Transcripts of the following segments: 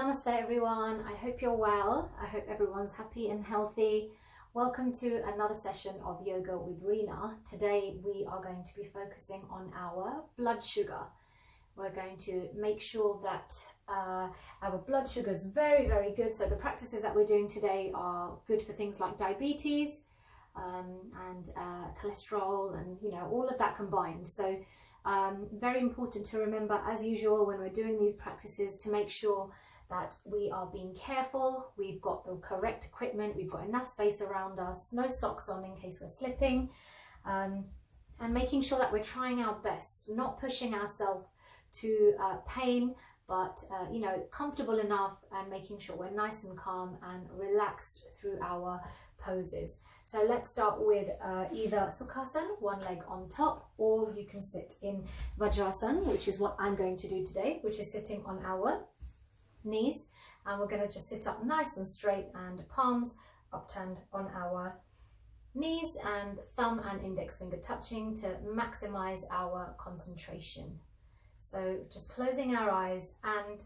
Namaste everyone, I hope you're well. I hope everyone's happy and healthy. Welcome to another session of Yoga with Reena. Today we are going to be focusing on our blood sugar. We're going to make sure that our blood sugar is very, very good. So the practices that we're doing today are good for things like diabetes and cholesterol and all of that combined. So very important to remember, as usual, when we're doing these practices, to make sure that we are being careful, we've got the correct equipment, we've got enough space around us, no socks on in case we're slipping, and making sure that we're trying our best, not pushing ourselves to pain, but comfortable enough, and making sure we're nice and calm and relaxed through our poses. So let's start with either Sukhasana, one leg on top, or you can sit in Vajrasana, which is what I'm going to do today, which is sitting on our knees. And we're going to just sit up nice and straight and palms upturned on our knees and thumb and index finger touching to maximize our concentration. So just closing our eyes and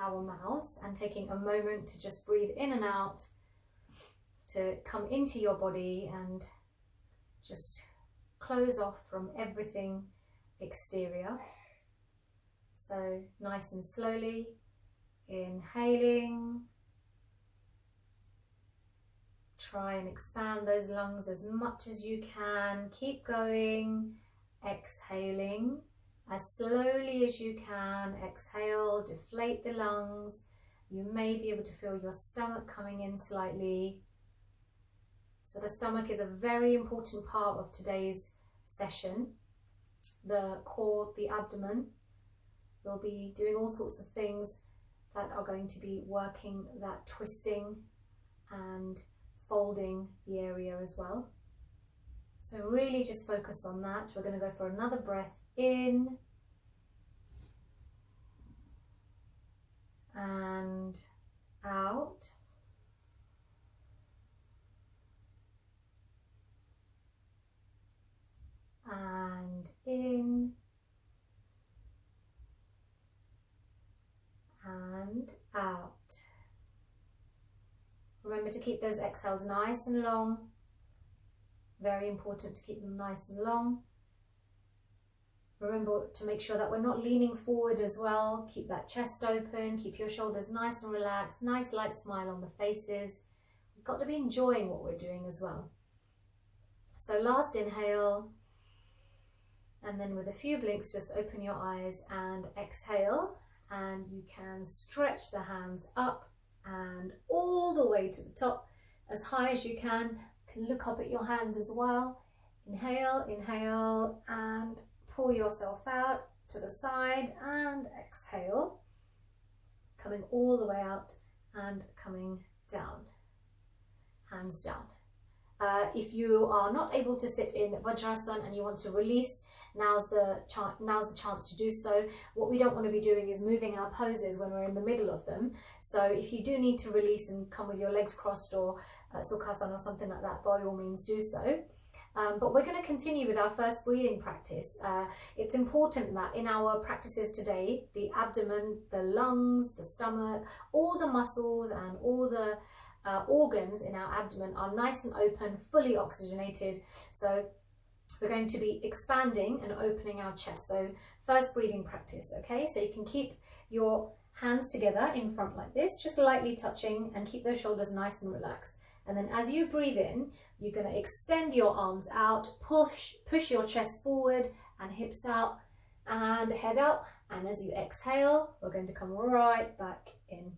our mouths and taking a moment to just breathe in and out, to come into your body and just close off from everything exterior. So nice and slowly, inhaling. Try and expand those lungs as much as you can. Keep going. Exhaling as slowly as you can. Exhale, deflate the lungs. You may be able to feel your stomach coming in slightly. So the stomach is a very important part of today's session. The core, the abdomen, we'll be doing all sorts of things that are going to be working that twisting and folding the area as well. So really just focus on that. We're going to go for another breath in and out. And in and out. Remember to keep those exhales nice and long. Very important to keep them nice and long. Remember to make sure that we're not leaning forward as well. Keep that chest open, keep your shoulders nice and relaxed, nice light smile on the faces. We've got to be enjoying what we're doing as well. So last inhale. And then with a few blinks, just open your eyes and exhale. And you can stretch the hands up and all the way to the top, as high as you can. You can look up at your hands as well. Inhale, inhale, and pull yourself out to the side and exhale. Coming all the way out and coming down. Hands down. If you are not able to sit in Vajrasana and you want to release, now's the chance to do so. What we don't want to be doing is moving our poses when we're in the middle of them. So if you do need to release and come with your legs crossed or Sukhasana or something like that, by all means do so. But we're going to continue with our first breathing practice. It's important that in our practices today, the abdomen, the lungs, the stomach, all the muscles and all the organs in our abdomen are nice and open, fully oxygenated. So we're going to be expanding and opening our chest. So first breathing practice, okay? So you can keep your hands together in front like this, just lightly touching, and keep those shoulders nice and relaxed. And then as you breathe in, you're going to extend your arms out, push your chest forward and hips out and head up. And as you exhale, we're going to come right back in.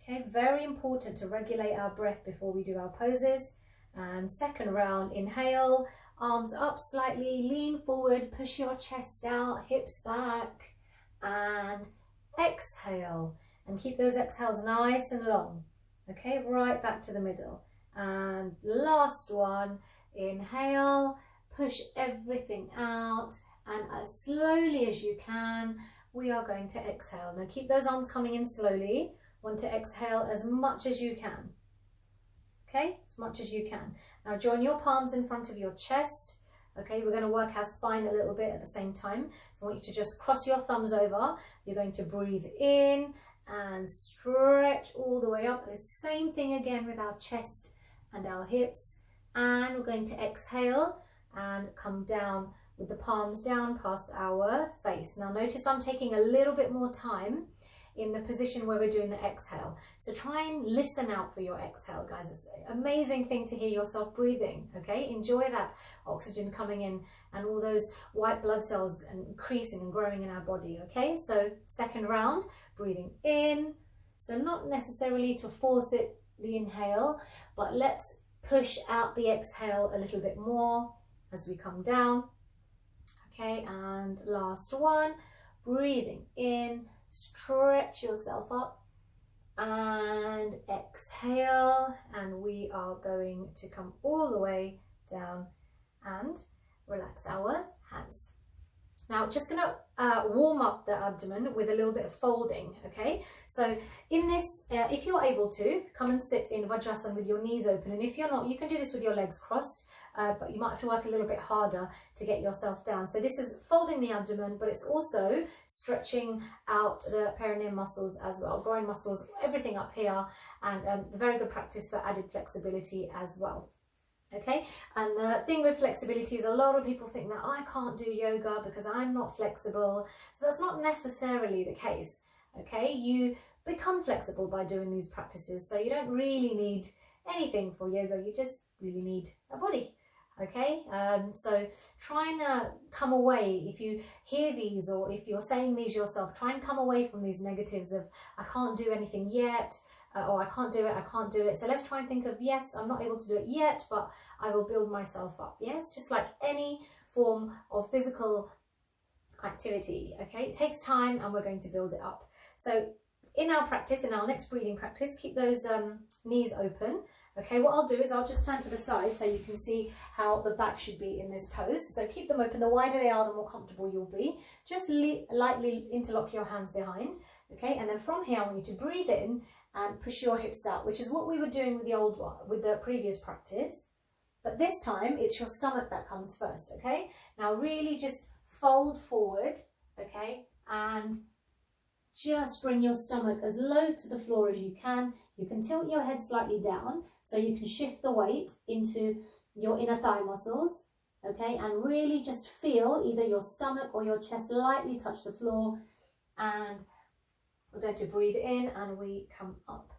Okay, very important to regulate our breath before we do our poses. And second round, inhale, arms up slightly, lean forward, push your chest out, hips back, and exhale. And keep those exhales nice and long. Okay, right back to the middle. And last one, inhale, push everything out, and as slowly as you can, we are going to exhale. Now keep those arms coming in slowly. Want to exhale as much as you can. Okay, as much as you can. Now join your palms in front of your chest. Okay, we're going to work our spine a little bit at the same time. So I want you to just cross your thumbs over. You're going to breathe in and stretch all the way up. The same thing again with our chest and our hips. And we're going to exhale and come down with the palms down past our face. Now notice I'm taking a little bit more time in the position where we're doing the exhale. So try and listen out for your exhale, guys. It's an amazing thing to hear yourself breathing, okay? Enjoy that oxygen coming in and all those white blood cells increasing and growing in our body, okay? So second round, breathing in. So not necessarily to force it, the inhale, but let's push out the exhale a little bit more as we come down. Okay, and last one, breathing in, stretch yourself up and exhale, and we are going to come all the way down and relax our hands. Now just going to warm up the abdomen with a little bit of folding, okay? So in this, if you're able to, come and sit in Vajrasana with your knees open, and if you're not, you can do this with your legs crossed, but you might have to work a little bit harder to get yourself down. So this is folding the abdomen, but it's also stretching out the perineum muscles as well, groin muscles, everything up here, and a very good practice for added flexibility as well. Okay, and the thing with flexibility is a lot of people think that I can't do yoga because I'm not flexible. So that's not necessarily the case. Okay, you become flexible by doing these practices. So you don't really need anything for yoga. You just really need a body. Okay, so try and come away, if you hear these or if you're saying these yourself, try and come away from these negatives of I can't do anything yet, or I can't do it. So let's try and think of, yes, I'm not able to do it yet, but I will build myself up. Yes, just like any form of physical activity. Okay, it takes time and we're going to build it up. So in our practice, in our next breathing practice, keep those knees open. Okay, what I'll do is I'll just turn to the side so you can see how the back should be in this pose. So keep them open. The wider they are, the more comfortable you'll be. Just lightly interlock your hands behind. Okay, and then from here I want you to breathe in and push your hips out, which is what we were doing with the old one, with the previous practice. But this time it's your stomach that comes first. Okay, now really just fold forward. Okay, and just bring your stomach as low to the floor as you can. You can tilt your head slightly down so you can shift the weight into your inner thigh muscles, okay? And really just feel either your stomach or your chest lightly touch the floor, and we're going to breathe in and we come up.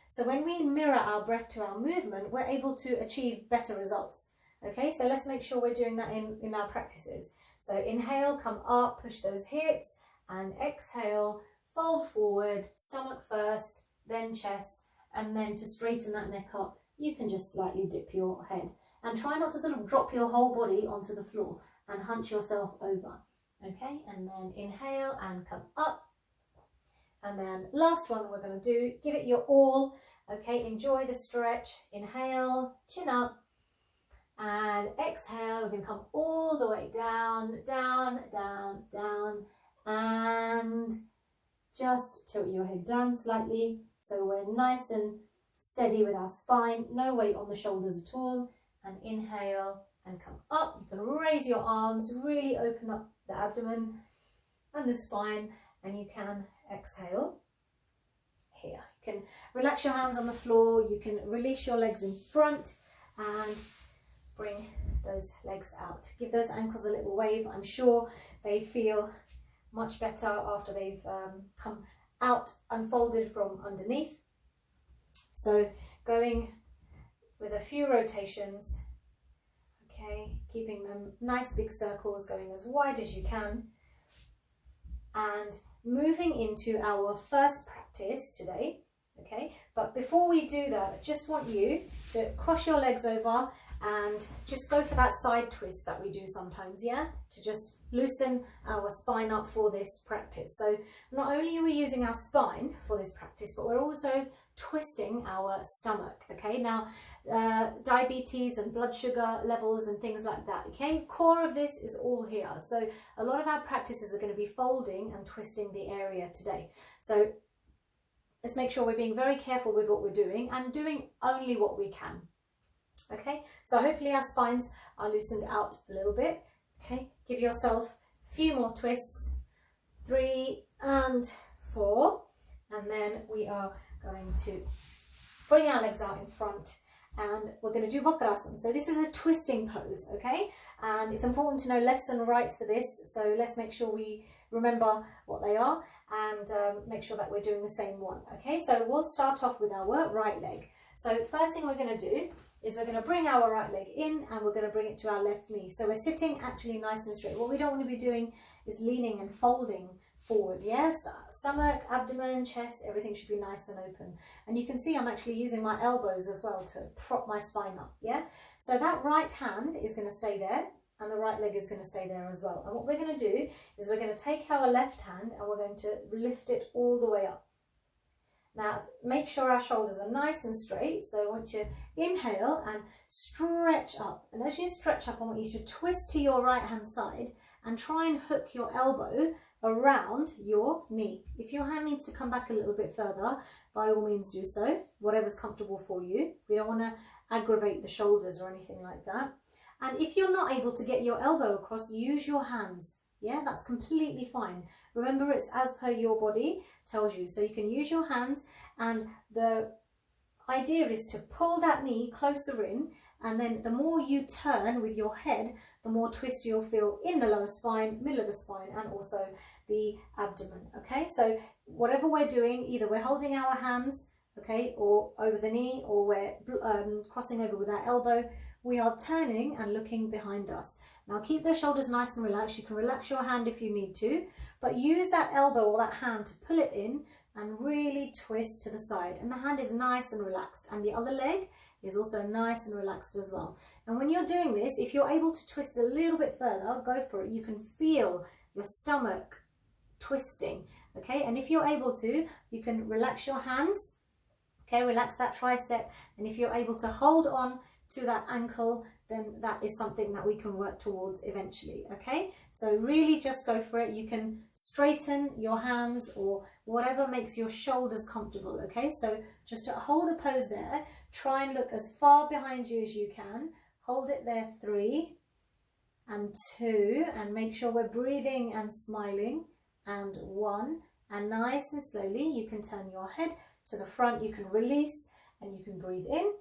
So when we mirror our breath to our movement, we're able to achieve better results, okay? So let's make sure we're doing that in our practices. So inhale, come up, push those hips, and exhale, fold forward, stomach first, then chest, and then to straighten that neck up, you can just slightly dip your head. And try not to sort of drop your whole body onto the floor and hunch yourself over. Okay, and then inhale and come up. And then last one we're going to do, give it your all. Okay, enjoy the stretch. Inhale, chin up. And exhale, we can come all the way down, down, down, down. And just tilt your head down slightly so we're nice and steady with our spine, no weight on the shoulders at all. And inhale and come up. You can raise your arms, really open up the abdomen and the spine, and you can exhale here. You can relax your hands on the floor, you can release your legs in front and bring those legs out. Give those ankles a little wave. I'm sure they feel much better after they've come out unfolded from underneath. So going with a few rotations, okay, keeping them nice big circles, going as wide as you can, and moving into our first practice today, okay? But before we do that, I just want you to cross your legs over and just go for that side twist that we do sometimes, yeah? To just loosen our spine up for this practice. So not only are we using our spine for this practice, but we're also twisting our stomach, okay? Now, diabetes and blood sugar levels and things like that, okay? Core of this is all here. So a lot of our practices are going to be folding and twisting the area today. So let's make sure we're being very careful with what we're doing and doing only what we can. Okay, so hopefully our spines are loosened out a little bit. Okay, give yourself a few more twists. 3 and 4 And then we are going to bring our legs out in front, and we're going to do Vakrasana. So this is a twisting pose, okay? And it's important to know lefts and rights for this. So let's make sure we remember what they are and make sure that we're doing the same one, okay? So we'll start off with our right leg. So first thing we're going to do is we're going to bring our right leg in and we're going to bring it to our left knee. So we're sitting actually nice and straight. What we don't want to be doing is leaning and folding forward. Yes, stomach, abdomen, chest, everything should be nice and open. And you can see I'm actually using my elbows as well to prop my spine up. Yeah, so that right hand is going to stay there and the right leg is going to stay there as well. And what we're going to do is we're going to take our left hand and we're going to lift it all the way up. Now make sure our shoulders are nice and straight. So I want you to inhale and stretch up, and as you stretch up I want you to twist to your right hand side and try and hook your elbow around your knee. If your hand needs to come back a little bit further, by all means do so, whatever's comfortable for you. We don't want to aggravate the shoulders or anything like that. And if you're not able to get your elbow across, use your hands. Yeah, that's completely fine. Remember, it's as per your body tells you. So you can use your hands, and the idea is to pull that knee closer in, and then the more you turn with your head, the more twist you'll feel in the lower spine, middle of the spine, and also the abdomen, okay? So whatever we're doing, either we're holding our hands, okay, or over the knee, or we're crossing over with our elbow, we are turning and looking behind us. Now keep those shoulders nice and relaxed. You can relax your hand if you need to, but use that elbow or that hand to pull it in and really twist to the side. And the hand is nice and relaxed, and the other leg is also nice and relaxed as well. And when you're doing this, if you're able to twist a little bit further, go for it. You can feel your stomach twisting, okay? And if you're able to, you can relax your hands, okay? Relax that tricep, and if you're able to hold on to that ankle, then that is something that we can work towards eventually, okay? So really just go for it. You can straighten your hands or whatever makes your shoulders comfortable, okay? So just to hold the pose there, try and look as far behind you as you can. Hold it there, 3 and 2, and make sure we're breathing and smiling, and 1, and nice and slowly you can turn your head to the front. You can release and you can breathe in,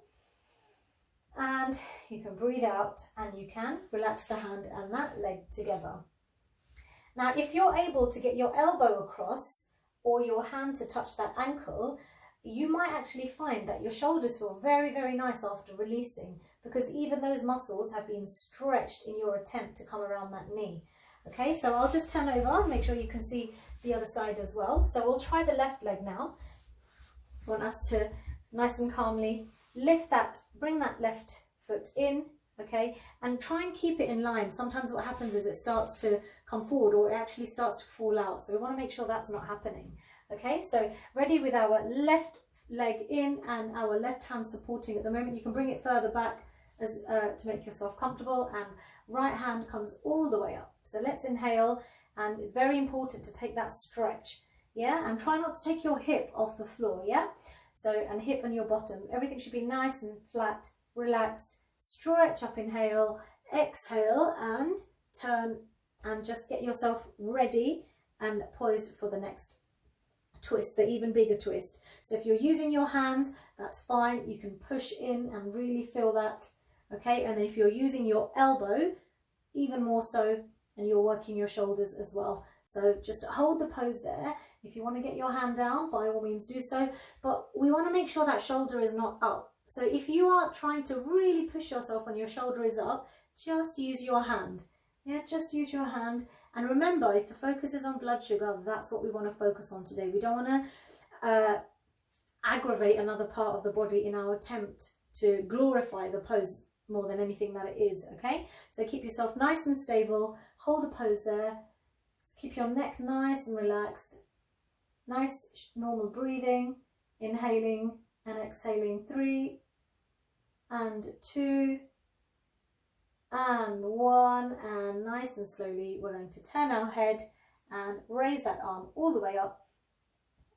and you can breathe out, and you can relax the hand and that leg together. Now if you're able to get your elbow across or your hand to touch that ankle, you might actually find that your shoulders feel very, very nice after releasing, because even those muscles have been stretched in your attempt to come around that knee. Okay, so I'll just turn over and make sure you can see the other side as well. So we'll try the left leg now. I want us to nice and calmly lift that, bring that left foot in, okay, and try and keep it in line. Sometimes what happens is it starts to come forward, or it actually starts to fall out. So we want to make sure that's not happening. Okay, so ready with our left leg in and our left hand supporting at the moment. You can bring it further back as to make yourself comfortable, and right hand comes all the way up. So let's inhale, and it's very important to take that stretch, yeah, and try not to take your hip off the floor, yeah. So, and hip and your bottom, everything should be nice and flat, relaxed. Stretch up, inhale, exhale, and turn, and just get yourself ready and poised for the next twist, the even bigger twist. So if you're using your hands, that's fine. You can push in and really feel that, okay? And then if you're using your elbow, even more so, and you're working your shoulders as well. So just hold the pose there. If you want to get your hand down, by all means do so, but we want to make sure that shoulder is not up. So if you are trying to really push yourself and your shoulder is up, just use your hand. Yeah, just use your hand. And remember, if the focus is on blood sugar, that's what we want to focus on today. We don't want to aggravate another part of the body in our attempt to glorify the pose more than anything that it is, okay? So keep yourself nice and stable. Hold the pose there. Just keep your neck nice and relaxed. Nice, normal breathing. Inhaling and exhaling. 3 and 2 and 1, and nice and slowly we're going to turn our head and raise that arm all the way up,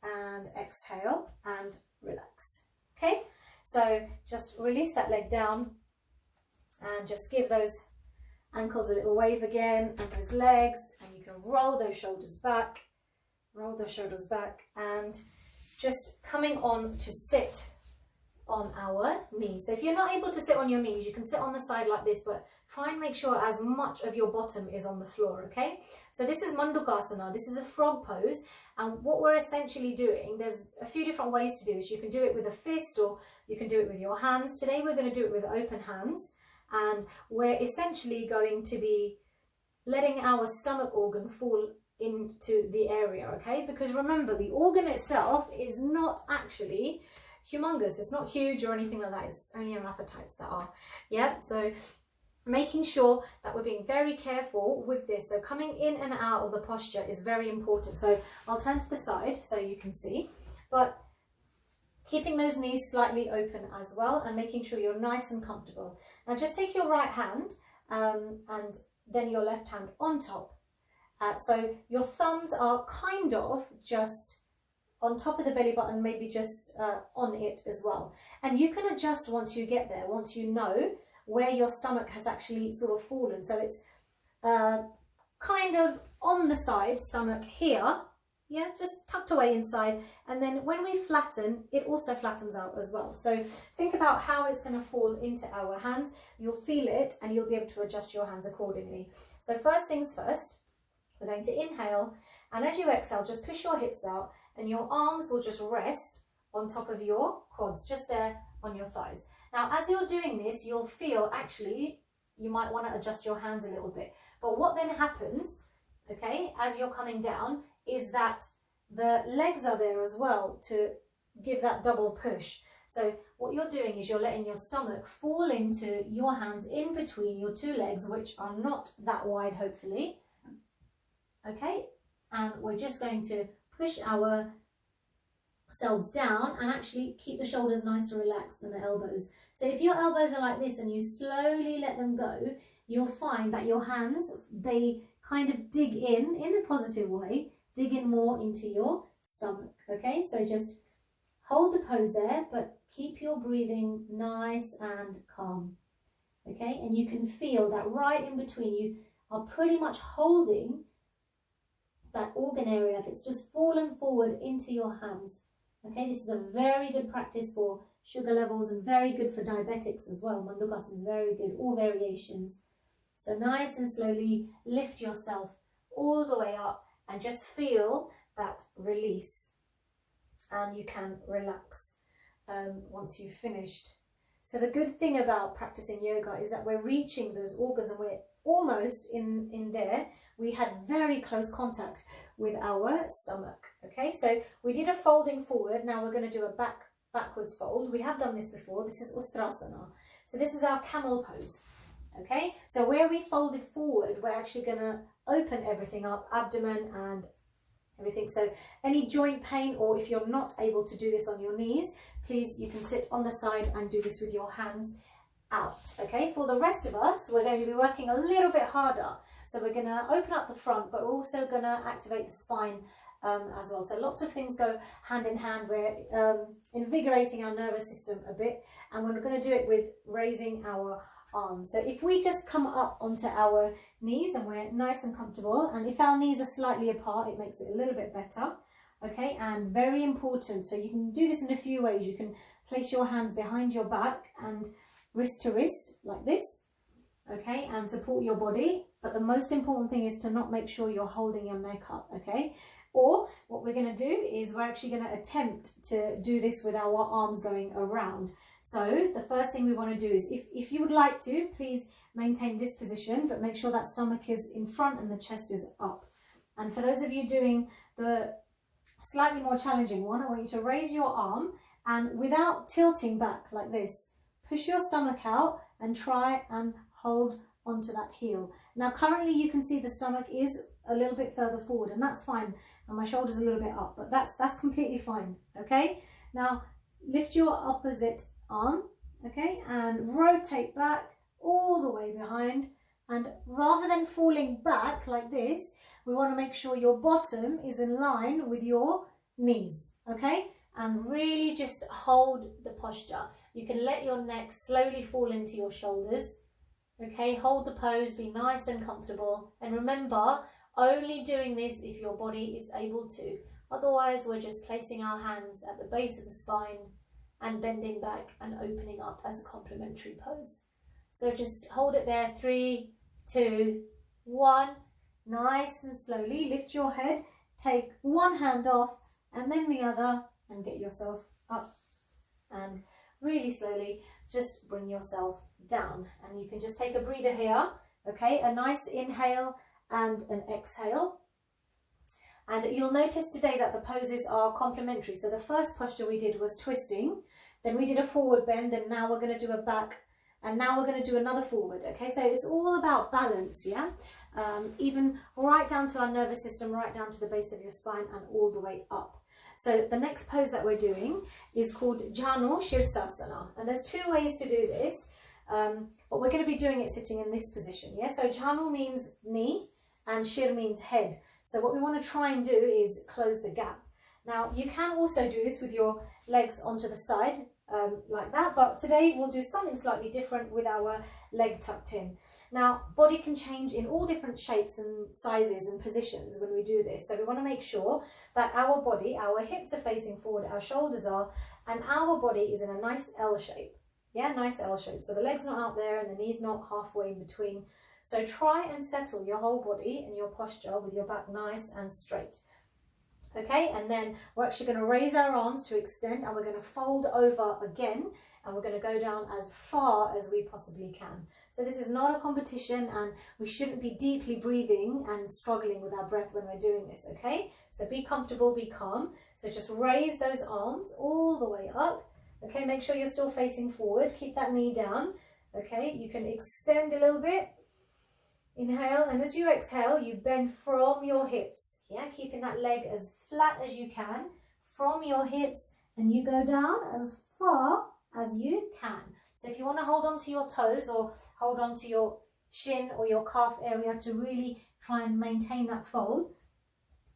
and exhale and relax. Okay, so just release that leg down and just give those ankles a little wave again, and those legs, and you can roll those shoulders back, and just coming on to sit on our knees. So if you're not able to sit on your knees, you can sit on the side like this, but try and make sure as much of your bottom is on the floor, okay? So this is Mandukasana, this is a frog pose, and what we're essentially doing, there's a few different ways to do this. You can do it with a fist or you can do it with your hands. Today we're going to do it with open hands, and we're essentially going to be letting our stomach organ fall into the area, okay? Because remember, the organ itself is not actually humongous, it's not huge or anything like that, it's only our appetites that are. Yeah, so making sure that we're being very careful with this. So coming in and out of the posture is very important. So I'll turn to the side so you can see, but keeping those knees slightly open as well and making sure you're nice and comfortable. Now just take your right hand and then your left hand on top. So your thumbs are kind of just on top of the belly button, maybe just on it as well. And you can adjust once you get there, once you know where your stomach has actually sort of fallen. So it's kind of on the side, stomach here, yeah, just tucked away inside. And then when we flatten, it also flattens out as well. So think about how it's going to fall into our hands. You'll feel it and you'll be able to adjust your hands accordingly. So first things first, we're going to inhale, and as you exhale, just push your hips out and your arms will just rest on top of your quads, just there on your thighs. Now, as you're doing this, you'll feel actually, you might want to adjust your hands a little bit. But what then happens, okay, as you're coming down, is that the legs are there as well to give that double push. So what you're doing is you're letting your stomach fall into your hands in between your two legs, which are not that wide, hopefully. Okay, and we're just going to push ourselves down and actually keep the shoulders nice and relaxed and the elbows. So if your elbows are like this and you slowly let them go, you'll find that your hands, they kind of dig in a positive way, dig in more into your stomach, okay? So just hold the pose there, but keep your breathing nice and calm, okay? And you can feel that right in between, you are pretty much holding that organ area, if it's just fallen forward into your hands. Okay, this is a very good practice for sugar levels and very good for diabetics as well. Mandukasana is very good, all variations. So nice and slowly lift yourself all the way up and just feel that release. And you can relax once you've finished. So the good thing about practicing yoga is that we're reaching those organs and we're almost in there. We had very close contact with our stomach. Okay, so we did a folding forward. Now we're going to do a backwards fold. We have done this before. This is Ustrasana. So this is our camel pose. Okay, so where we folded forward, we're actually going to open everything up, abdomen and everything. So any joint pain, or if you're not able to do this on your knees, please, you can sit on the side and do this with your hands out. Okay, for the rest of us, we're going to be working a little bit harder. So we're going to open up the front, but we're also going to activate the spine as well. So lots of things go hand in hand. We're invigorating our nervous system a bit, and we're going to do it with raising our arms. So if we just come up onto our knees and we're nice and comfortable, and if our knees are slightly apart, it makes it a little bit better. Okay, and very important, so you can do this in a few ways. You can place your hands behind your back and wrist to wrist like this, okay, and support your body. But the most important thing is to not make sure you're holding your neck up, okay? Or what we're going to do is we're actually going to attempt to do this with our arms going around. So the first thing we want to do is, if you would like to, please maintain this position, but make sure that stomach is in front and the chest is up. And for those of you doing the slightly more challenging one, I want you to raise your arm and without tilting back like this, push your stomach out and try and hold onto that heel. Now currently you can see the stomach is a little bit further forward, and that's fine, and my shoulders a little bit up, but that's completely fine. Okay, now lift your opposite arm, okay, and rotate back all the way behind, and rather than falling back like this, we want to make sure your bottom is in line with your knees, okay, and really just hold the posture. You can let your neck slowly fall into your shoulders. Okay, hold the pose, be nice and comfortable, and remember, only doing this if your body is able to. Otherwise, we're just placing our hands at the base of the spine and bending back and opening up as a complementary pose. So just hold it there, 3, 2, 1. Nice and slowly lift your head, take one hand off and then the other, and get yourself up, and really slowly just bring yourself down. And you can just take a breather here, okay? A nice inhale and an exhale. And you'll notice today that the poses are complementary. So the first posture we did was twisting, then we did a forward bend, and now we're going to do a back, and now we're going to do another forward, okay? So it's all about balance, yeah? Even right down to our nervous system, right down to the base of your spine and all the way up. So the next pose that we're doing is called Jhanu Shirsasana. And there's 2 ways to do this, but we're going to be doing it sitting in this position, yeah? So Jhanu means knee and Shir means head. So what we want to try and do is close the gap. Now, you can also do this with your legs onto the side, like that, but today we'll do something slightly different with our leg tucked in. Now, body can change in all different shapes and sizes and positions when we do this. So we want to make sure that our body, our hips are facing forward, our shoulders are, and our body is in a nice L shape. Yeah, nice L shape. So the leg's not out there and the knee's not halfway in between. So try and settle your whole body and your posture with your back nice and straight. Okay, and then we're actually going to raise our arms to extend, and we're going to fold over again, and we're going to go down as far as we possibly can. So this is not a competition, and we shouldn't be deeply breathing and struggling with our breath when we're doing this, okay? So be comfortable, be calm. So just raise those arms all the way up. Okay, make sure you're still facing forward. Keep that knee down. Okay, you can extend a little bit. Inhale, and as you exhale, you bend from your hips. Yeah, keeping that leg as flat as you can from your hips, and you go down as far as you can. So if you want to hold on to your toes or hold on to your shin or your calf area to really try and maintain that fold,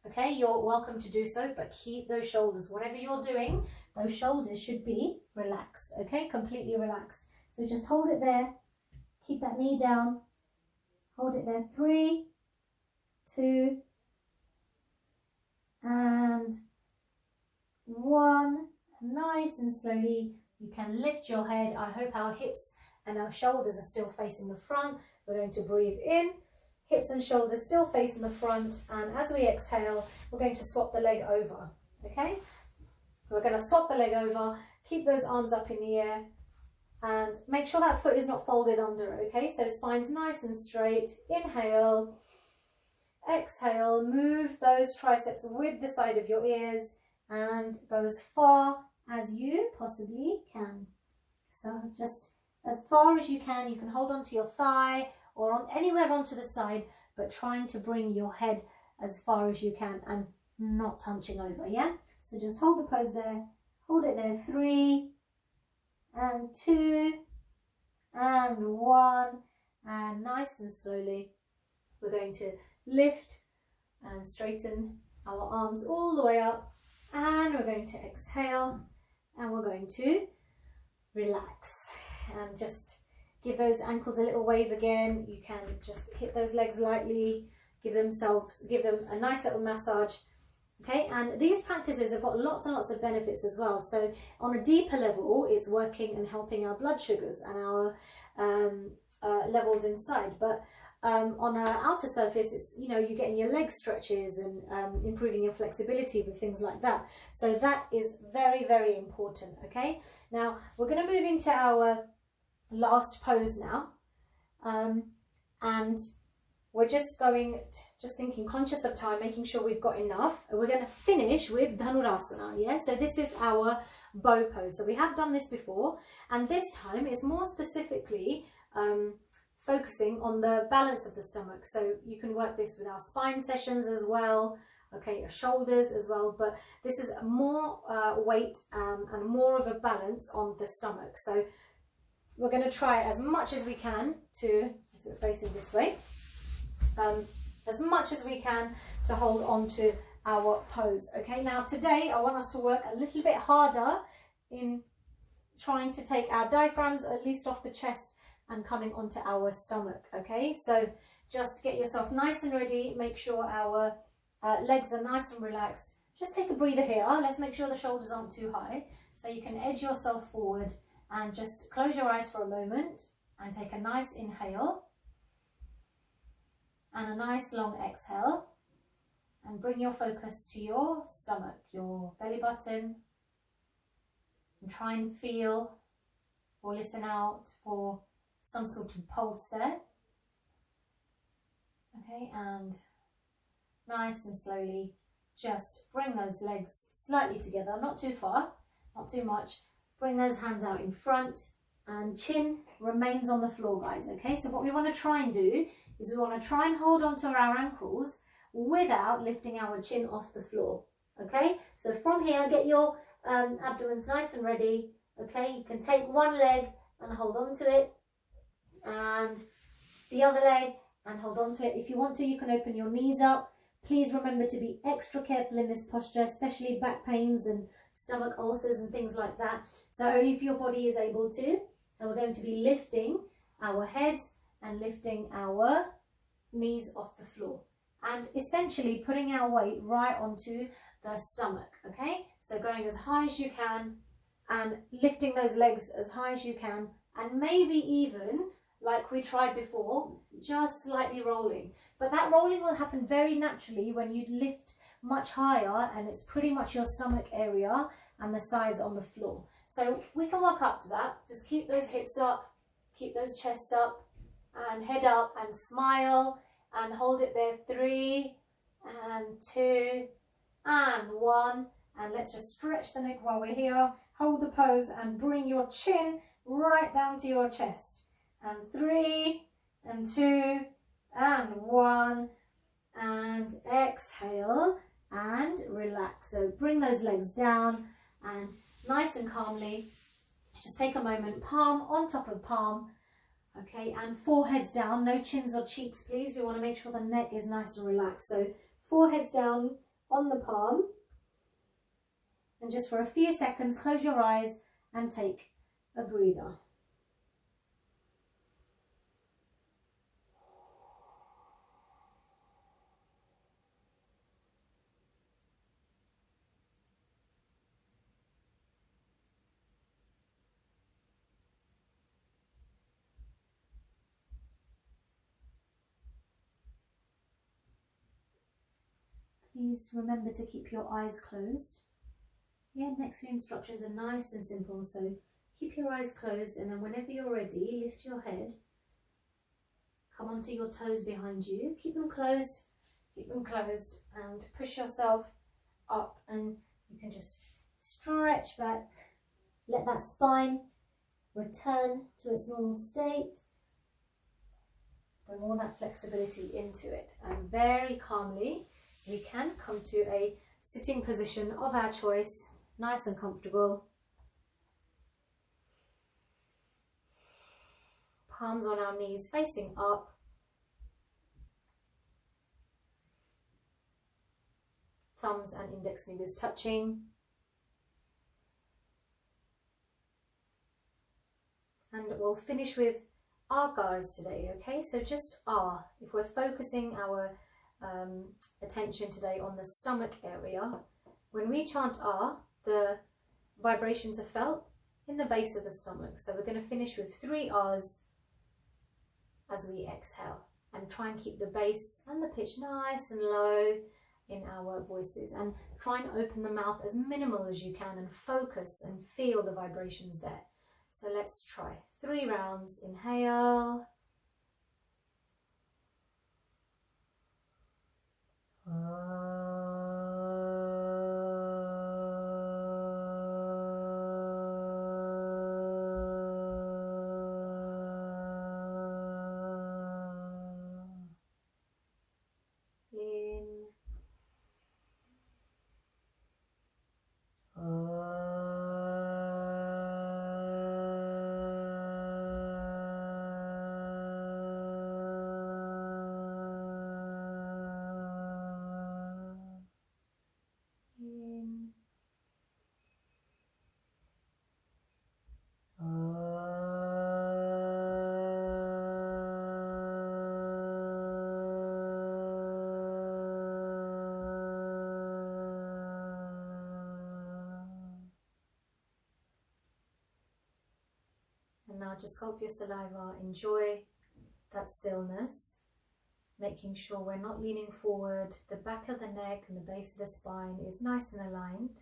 okay, you're welcome to do so, but keep those shoulders, whatever you're doing, those shoulders should be relaxed, okay, completely relaxed. So just hold it there, keep that knee down, hold it there, 3, 2, and 1. Nice and slowly, you can lift your head. I hope our hips and our shoulders are still facing the front. We're going to breathe in, hips and shoulders still facing the front, and as we exhale, we're going to swap the leg over, okay? We're going to swap the leg over, keep those arms up in the air, and make sure that foot is not folded under, okay? So spine's nice and straight. Inhale, exhale, move those triceps with the side of your ears and go as far as you possibly can. So just as far as you can. You can hold onto your thigh or on anywhere onto the side, but trying to bring your head as far as you can and not hunching over, yeah? So just hold the pose there, hold it there, 3 and 2 and 1, and nice and slowly we're going to lift and straighten our arms all the way up, and we're going to exhale and we're going to relax and just give those ankles a little wave again. You can just hit those legs lightly, give them a nice little massage. Okay, and these practices have got lots and lots of benefits as well. So on a deeper level, it's working and helping our blood sugars and our levels inside. But on an outer surface, it's, you know, you're getting your leg stretches and improving your flexibility with things like that. So that is very, very important. Okay, now we're going to move into our last pose now, and we're just thinking, conscious of time, making sure we've got enough. And we're going to finish with Dhanurasana, yeah? So this is our bow pose. So we have done this before, and this time it's more specifically focusing on the balance of the stomach. So you can work this with our spine sessions as well, okay, your shoulders as well, but this is more weight and more of a balance on the stomach. So we're going to try as much as we can to facing this way. As much as we can to hold on to our pose. Okay, now today I want us to work a little bit harder in trying to take our diaphragms at least off the chest and coming onto our stomach. Okay, so just get yourself nice and ready, make sure our legs are nice and relaxed, Just take a breather here. Let's make sure the shoulders aren't too high. So you can edge yourself forward and just close your eyes for a moment and take a nice inhale and a nice long exhale, and bring your focus to your stomach, your belly button, and try and feel or listen out for some sort of pulse there. Okay, and nice and slowly just bring those legs slightly together, not too far, not too much. Bring those hands out in front and chin remains on the floor, guys. Okay, so what we want to try and do is we want to try and hold on to our ankles without lifting our chin off the floor. Okay, so from here, get your abdomens nice and ready. Okay, you can take one leg and hold on to it, and the other leg and hold on to it. If you want to, you can open your knees up. Please remember to be extra careful in this posture, especially back pains and stomach ulcers and things like that. So only if your body is able to. And we're going to be lifting our heads and lifting our knees off the floor. And essentially putting our weight right onto the stomach, okay? So going as high as you can and lifting those legs as high as you can, and maybe even, like we tried before, just slightly rolling. But that rolling will happen very naturally when you lift much higher and it's pretty much your stomach area and the sides on the floor. So we can work up to that. Just keep those hips up, keep those chests up, and head up and smile and hold it there. 3 and 2 and 1. And let's just stretch the neck while we're here. Hold the pose and bring your chin right down to your chest. And 3 and 2 and 1. And exhale and relax. So bring those legs down and nice and calmly, just take a moment, palm on top of palm, okay, and foreheads down, no chins or cheeks please. We want to make sure the neck is nice and relaxed. So foreheads down on the palm, and just for a few seconds close your eyes and take a breather. Please remember to keep your eyes closed. Yeah, next few instructions are nice and simple, so keep your eyes closed, and then whenever you're ready, lift your head. Come onto your toes behind you. Keep them closed, and push yourself up, and you can just stretch back. Let that spine return to its normal state. Bring all that flexibility into it, and very calmly we can come to a sitting position of our choice, nice and comfortable. Palms on our knees facing up. Thumbs and index fingers touching. And we'll finish with Rs today, okay? So just R. If we're focusing our attention today on the stomach area, when we chant R, the vibrations are felt in the base of the stomach. So we're going to finish with 3 Rs as we exhale, and try and keep the bass and the pitch nice and low in our voices, and try and open the mouth as minimal as you can and focus and feel the vibrations there. So let's try 3 rounds. Inhale. Now just gulp your saliva, enjoy that stillness, making sure we're not leaning forward, the back of the neck and the base of the spine is nice and aligned.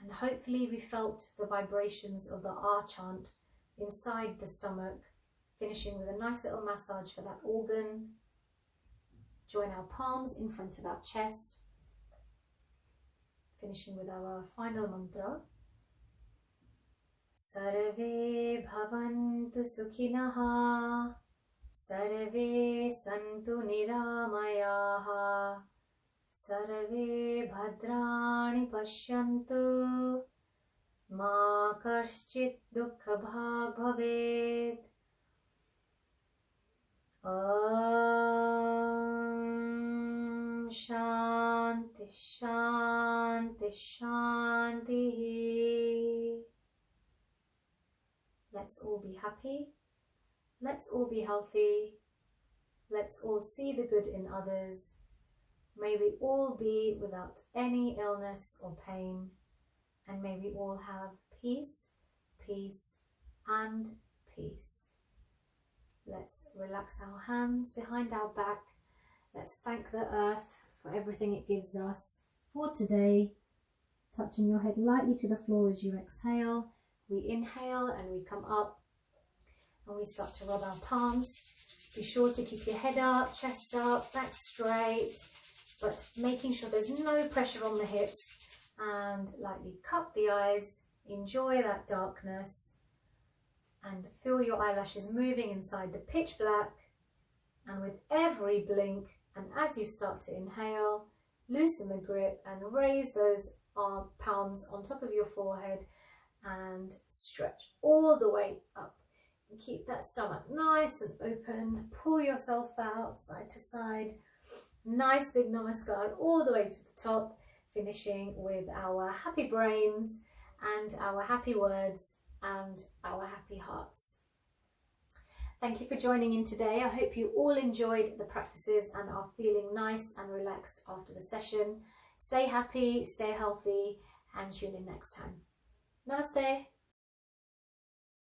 And hopefully we felt the vibrations of the R chant inside the stomach, finishing with a nice little massage for that organ. Join our palms in front of our chest, finishing with our final mantra. Sarve bhavantu sukhinah, sarve santu niramayaha, sarve bhadrani pashyantu, ma karshchit dukkha bhag bhavet. Om Shanti Shanti Shanti. Let's all be happy. Let's all be healthy. Let's all see the good in others. May we all be without any illness or pain. And may we all have peace, peace, and peace. Let's relax our hands behind our back. Let's thank the earth for everything it gives us for today. Touching your head lightly to the floor as you exhale. We inhale and we come up and we start to rub our palms. Be sure to keep your head up, chest up, back straight, but making sure there's no pressure on the hips, and lightly cup the eyes. Enjoy that darkness. And feel your eyelashes moving inside the pitch black. And with every blink, and as you start to inhale, loosen the grip and raise those palms on top of your forehead and stretch all the way up. And keep that stomach nice and open. Pull yourself out side to side. Nice big namaskar all the way to the top, finishing with our happy brains and our happy words and our happy hearts. Thank you for joining in today. I hope you all enjoyed the practices and are feeling nice and relaxed after the session. Stay happy, stay healthy, and tune in next time. Namaste.